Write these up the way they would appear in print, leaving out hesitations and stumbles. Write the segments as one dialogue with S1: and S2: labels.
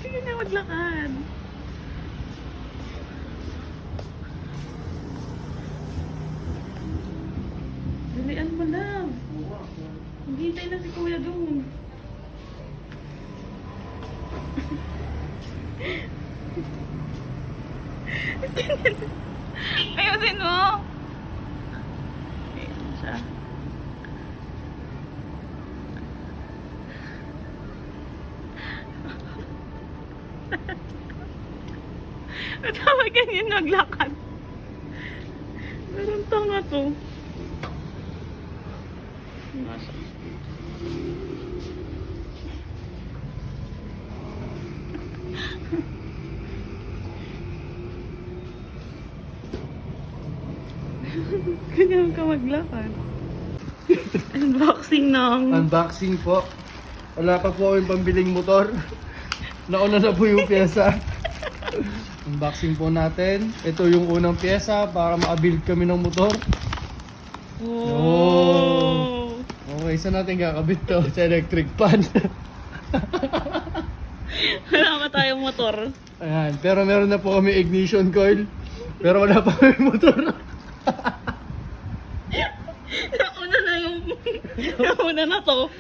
S1: Sige na, maglakad. Dalian mo lang. Hintay na si kuya doon. Ayusin mo. Ayan siya. Tama ganyan naglakad. Meron tanga to. Nasa. Ganyan ka maglakad. Unboxing ng...
S2: Unboxing po. Wala pa po yung pambiling motor. Nauna na po yung pyesa. Unboxing po natin. Ito yung unang pyesa para ma-build kami ng motor.
S1: Oh.
S2: Okay, saan natin kakabit to? Sa electric pan.
S1: Wala pa tayong motor.
S2: Ayan, pero meron na po kami ignition coil. Pero wala pa kami motor.
S1: Nauna na yung... Nauna na to.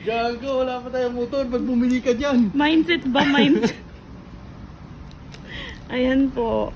S2: Gago, wala pa tayong motor. Ba't bumili ka dyan?
S1: Mindset ba? Mindset. Ayan po.